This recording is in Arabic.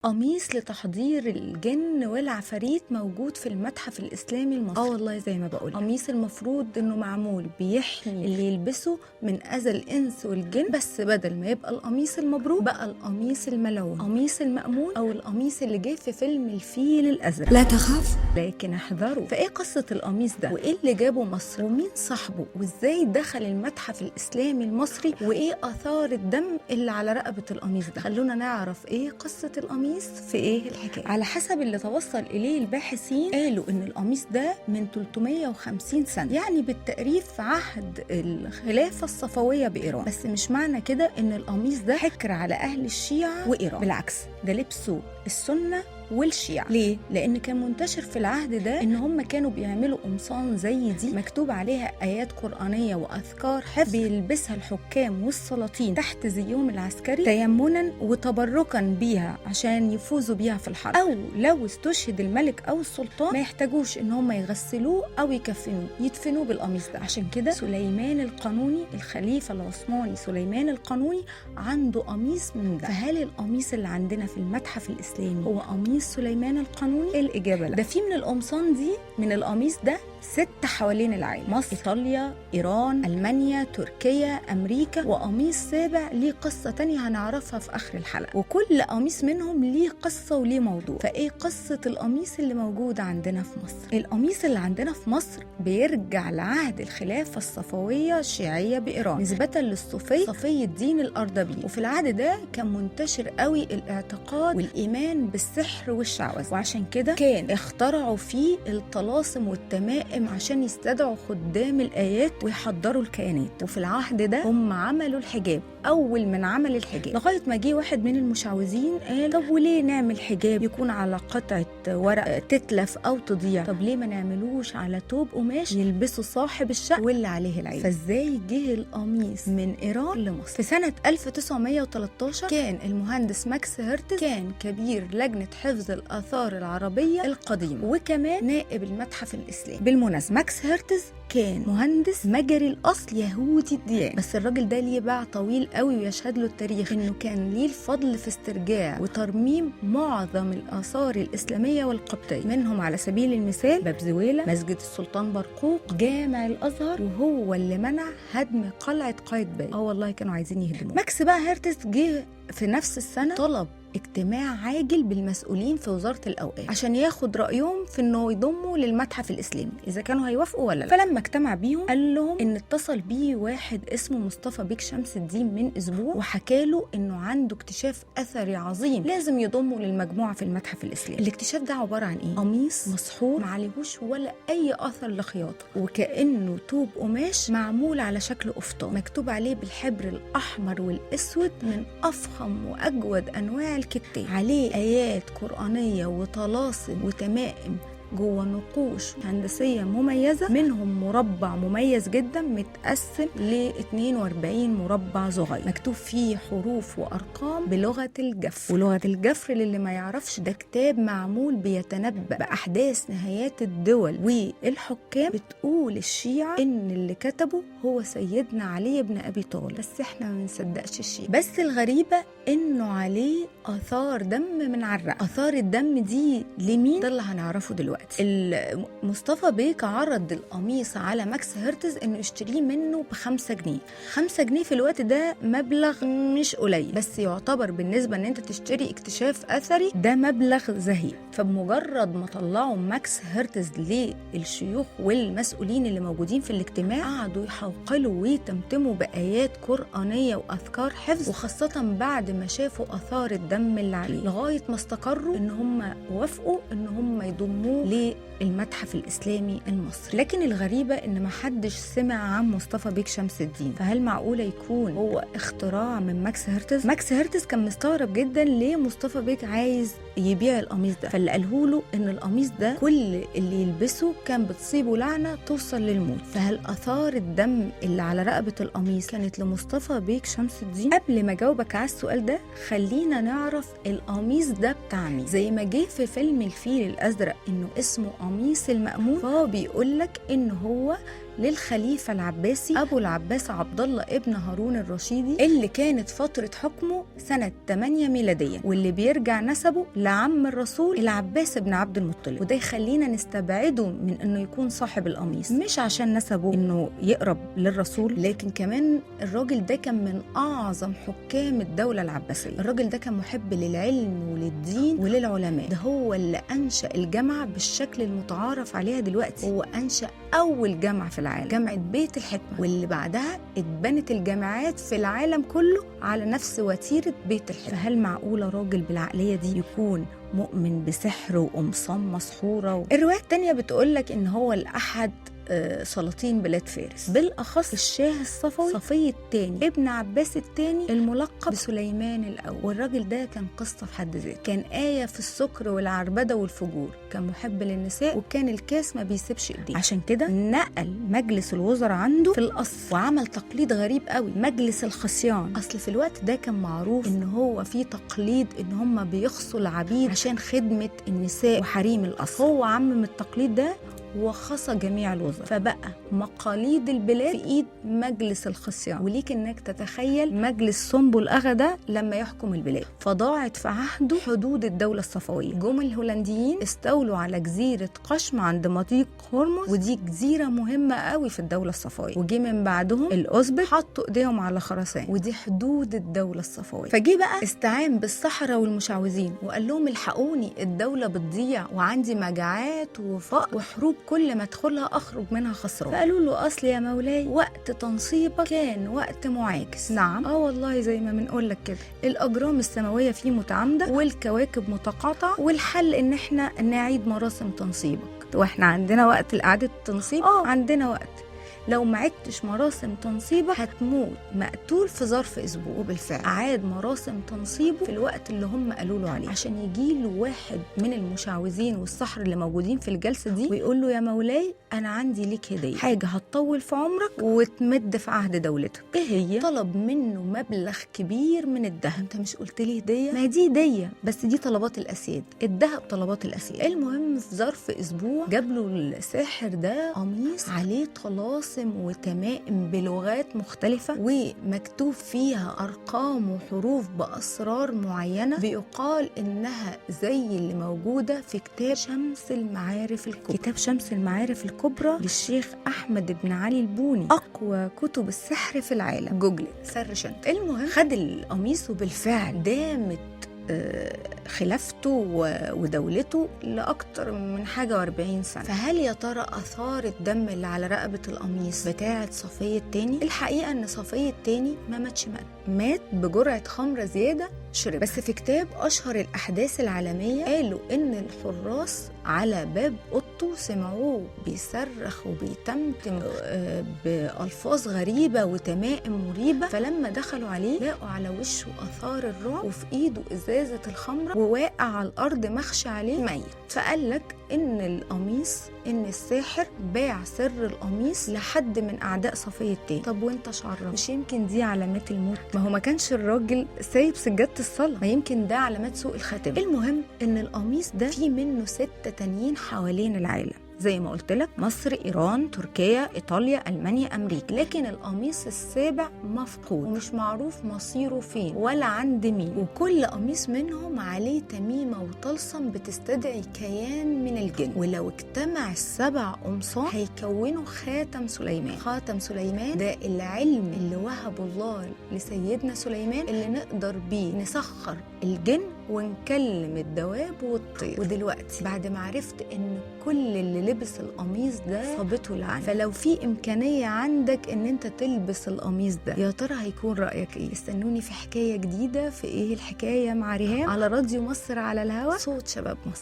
قميص لتحضير الجن والعفاريت موجود في المتحف الإسلامي المصري. والله زي ما بقول، قميص المفروض انه معمول بيحمي اللي يلبسه من اذى الانس والجن، بس بدل ما يبقى القميص المبروك بقى القميص الملعون، قميص المأمون او القميص اللي جه في فيلم الفيل الازرق. لا تخاف لكن احذروا. فايه قصة القميص ده، وايه اللي جابه مصر، ومين صاحبه، وازاي دخل المتحف الإسلامي المصري، وايه اثار الدم اللي على رقبة القميص ده؟ خلونا نعرف ايه قصة القميص في ايه الحكايه. على حسب اللي توصل اليه الباحثين، قالوا ان القميص ده من 350 سنه، يعني بالتقريب في عهد الخلافه الصفويه بايران. بس مش معنى كده ان القميص ده حكر على اهل الشيعه وايران، بالعكس ده لبسه السنه والشيعة. ليه؟ لأن كان منتشر في العهد ده إن هم كانوا بيعملوا قمصان زي دي مكتوب عليها آيات قرآنية وأذكار حفظ، بيلبسها الحكام والسلاطين تحت زيهم العسكري تيمنا وتبركا بيها عشان يفوزوا بيها في الحرب، أو لو استشهد الملك أو السلطان ما يحتاجوش إن هم يغسلوه أو يكفنوه، يدفنوه بالقميص ده. عشان كده سليمان القانوني، الخليفة العثماني سليمان القانوني، عنده قميص من ده. فهل القميص اللي عندنا في المتحف الإسلامي هو قميص سليمان القانوني؟ الإجابة لا. ده في من القمصان دي، من القميص ده 6 حوالين العالم: مصر، إيطاليا، إيران، ألمانيا، تركيا، أمريكا، وقميص سابع ليه قصة تانية هنعرفها في آخر الحلقة. وكل قميص منهم ليه قصة وليه موضوع. فإيه قصة القميص اللي موجود عندنا في مصر؟ القميص اللي عندنا في مصر بيرجع لعهد الخلافة الصفوية الشيعية بإيران، نسبة للصوفي صفي الدين الأردبيلي. وفي العهد ده كان منتشر قوي الاعتقاد والإيمان بالسحر والشعوذة، وعشان كده كان اخترعوا فيه الطلاسم والتمائم عشان يستدعوا خدام الآيات ويحضروا الكيانات. وفي العهد ده هم عملوا الحجاب، أول من عمل الحجاب، لغاية ما جه واحد من المشعوذين قال طب وليه نعمل حجاب يكون على قطعة ورق تتلف أو تضيع؟ طب ليه ما نعملوش على توب قماش يلبسه صاحب الشأن واللي عليه العين؟ فازاي جه القميص من إيران لمصر؟ في سنة 1913 كان المهندس ماكس هرتز كان كبير لجنة حفظ الآثار العربية القديمة، وكمان نائب المتحف الإسلامي. بالمناسبة ماكس هرتز كان مهندس مجري الأصل يهودي الديانة، بس الراجل ده ليه باع طويل قوي ويشهد له التاريخ انه كان ليه الفضل في استرجاع وترميم معظم الآثار الإسلامية والقبطية، منهم على سبيل المثال باب زويلة، مسجد السلطان برقوق، جامع الأزهر، وهو اللي منع هدم قلعة قايتباي. والله كانوا عايزين يهدموها. ماكس بقى هرتز جه في نفس السنة طلب اجتماع عاجل بالمسؤولين في وزارة الأوقاف عشان ياخد رأيهم في انه يضموا للمتحف الإسلامي اذا كانوا هيوافقوا ولا لا. فلما اجتمع بيهم قال لهم ان اتصل بيه واحد اسمه مصطفى بيك شمس الدين من اسبوع، وحكى له انه عنده اكتشاف اثري عظيم لازم يضمه للمجموعة في المتحف الإسلامي. الاكتشاف ده عبارة عن ايه؟ قميص مسحور معلهوش ولا اي اثر لخياطة، وكأنه توب قماش معمول على شكل قفطان مكتوب عليه بالحبر الأحمر والأسود من أفخم وأجود أنواع الكتاب، عليه آيات قرآنية وطلاسم وتمائم جوه نقوش هندسية مميزة، منهم مربع مميز جدا متقسم ل 42 مربع صغير مكتوب فيه حروف وأرقام بلغة الجفر. ولغة الجفر للي ما يعرفش ده كتاب معمول بيتنبأ بأحداث نهايات الدول والحكام. بتقول الشيعة إن اللي كتبه هو سيدنا علي بن أبي طالب، بس احنا ما بنصدقش الشيعة. بس الغريبة إنه عليه آثار دم من عرق. آثار الدم دي لمين؟ ده اللي هنعرفه دلوقتي. مصطفى بيك عرض القميص على ماكس هرتز انه يشتريه منه ب5 جنيه. 5 جنيه في الوقت ده مبلغ مش قليل، بس يعتبر بالنسبة ان انت تشتري اكتشاف اثري ده مبلغ زهيد. فبمجرد ما طلعوا ماكس هرتز للشيوخ والمسؤولين اللي موجودين في الاجتماع، قعدوا يحوقلوا ويتمتموا بآيات قرآنية وأذكار حفظ، وخاصة بعد ما شافوا آثار الدم اللي عليه، لغاية ما استقروا ان هم وافقوا ان هم يضموه للمتحف الإسلامي المصري. لكن الغريبة ان ما حدش سمع عن مصطفى بيك شمس الدين. فهل معقولة يكون هو اختراع من ماكس هرتز؟ ماكس هرتز كان مستغرب جدا ليه مصطفى بيك عايز يبيع القميص ده، فاللي قاله له ان القميص ده كل اللي يلبسه كان بتصيبه لعنة توصل للموت. فهل آثار الدم اللي على رقبة القميص كانت لمصطفى بيك شمس الدين؟ قبل ما جاوبك على السؤال ده خلينا نعرف القميص ده بتاع مين. زي ما جه في فيلم الفيل الأزرق انه اسمه قميص المأمون، فهو بيقولك ان هو للخليفة العباسي أبو العباس عبد الله ابن هارون الرشيدي، اللي كانت فترة حكمه سنة 8 ميلادية، واللي بيرجع نسبه لعم الرسول العباس بن عبد المطلب. وده يخلينا نستبعده من انه يكون صاحب القميص، مش عشان نسبه انه يقرب للرسول، لكن كمان الراجل ده كان من اعظم حكام الدولة العباسية. الراجل ده كان محب للعلم وللدين وللعلماء. ده هو اللي انشأ الجامعة بالشكل المتعارف عليها دلوقتي. هو انشأ اول جامعة في العالم، جامعة بيت الحكمة، واللي بعدها اتبنت الجامعات في العالم كله على نفس وتيرة بيت الحكمة. فهل معقولة راجل بالعقلية دي يكون مؤمن بسحر وقمصان مسحورة؟ الرواية التانية بتقولك إن هو الأحد سلاطين بلاد فارس، بالأخص الشاه الصفوي صفي الثاني ابن عباس الثاني الملقب بسليمان الأول. والراجل ده كان قصة في حد ذاته، كان آية في السكر والعربدة والفجور، كان محب للنساء وكان الكاس ما بيسيبش ايديه. عشان كده نقل مجلس الوزراء عنده في القصر وعمل تقليد غريب قوي، مجلس الخصيان. أصل في الوقت ده كان معروف إن هو في تقليد إن هم بيخصوا العبيد عشان خدمة النساء وحريم القصر. هو عمم التقليد ده وخص جميع الوزراء، فبقى مقاليد البلاد في ايد مجلس الخصيان. وليك انك تتخيل مجلس سنبل اغا ده لما يحكم البلاد. فضاعت في عهده حدود الدولة الصفوية. جم الهولنديين استولوا على جزيرة قشم عند مضيق هرمز، ودي جزيرة مهمة قوي في الدولة الصفوية. وجي من بعدهم الأوزبك حطوا ايديهم على خراسان، ودي حدود الدولة الصفوية. فجي بقى استعان بالسحرة والمشعوذين وقال لهم الحقوني، الدولة بتضيع وعندي مجاعات وفقر وحروب، كل ما ادخلها اخرج منها خسران. فقالوا له اصل يا مولاي وقت تنصيبك كان وقت معاكس. نعم والله زي ما بنقول لك كده، الاجرام السماويه فيه متعامده والكواكب متقاطعه، والحل ان احنا نعيد مراسم تنصيبك. واحنا عندنا وقت لاعاده التنصيب؟ عندنا وقت. لو ما عدتش مراسم تنصيبك هتموت مقتول في ظرف اسبوع. وبالفعل عاد مراسم تنصيبه في الوقت اللي هم قالوا له عليه، عشان يجي له واحد من المشعوذين والسحر اللي موجودين في الجلسه دي ويقول له يا مولاي انا عندي ليك هديه، حاجه هتطول في عمرك وتمد في عهد دولتك. ايه هي؟ طلب منه مبلغ كبير من الذهب. انت مش قلت لي هديه؟ ما دي هديه، بس دي طلبات الاسياد، الذهب طلبات الاسياد. المهم في ظرف اسبوع جاب له الساحر ده قميص عليه طلاسم وتمائم بلغات مختلفة ومكتوب فيها أرقام وحروف بأسرار معينة، بيقال إنها زي اللي موجودة في كتاب شمس المعارف الكبرى. كتاب شمس المعارف الكبرى للشيخ أحمد بن علي البوني، أقوى كتب السحر في العالم. جوجل سرش انت. المهم خد القميص وبالفعل دامت خلافته ودولته لأكتر من حاجة و40 سنة. فهل يا ترى أثار الدم اللي على رقبة القميص بتاعة صفية التاني؟ الحقيقة أن صفية التاني ما ماتش، مات بجرعة خمرة زيادة شرب. بس في كتاب أشهر الأحداث العالمية قالوا إن الحراس على باب أوضته سمعوه بيصرخ وبيتمتم بألفاظ غريبة وتمائم مريبة. فلما دخلوا عليه لقوا على وشه آثار الرعب وفي إيده إزازة الخمرة وواقع على الأرض مخشى عليه ميت. فقال لك إن القميص، إن الساحر باع سر القميص لحد من أعداء صفية التاني. طب وانت شعرك مش يمكن دي علامات الموت؟ ما هو ما كانش الراجل سايب سجادة الصلاة، ما يمكن ده علامات سوء الخاتمة. المهم إن القميص ده فيه منه 6 تانيين حوالين العالم، زي ما قلت لك مصر، إيران، تركيا، إيطاليا، ألمانيا، أمريكا. لكن القميص السابع مفقود ومش معروف مصيره فين ولا عند مين. وكل قميص منهم عليه تميمة وطلسم بتستدعي كيان من الجن، ولو اجتمع ال7 قمصان هيكونوا خاتم سليمان. خاتم سليمان ده العلم اللي وهبه الله لسيدنا سليمان، اللي نقدر بيه نسخر الجن ونكلم الدواب والطير. ودلوقتي بعد ما عرفت ان كل اللي لبس القميص ده صابته لعنة، فلو في امكانية عندك ان انت تلبس القميص ده، يا ترى هيكون رأيك ايه؟ استنوني في حكاية جديدة في ايه الحكاية مع ريهام على راديو مصر على الهوا، صوت شباب مصر.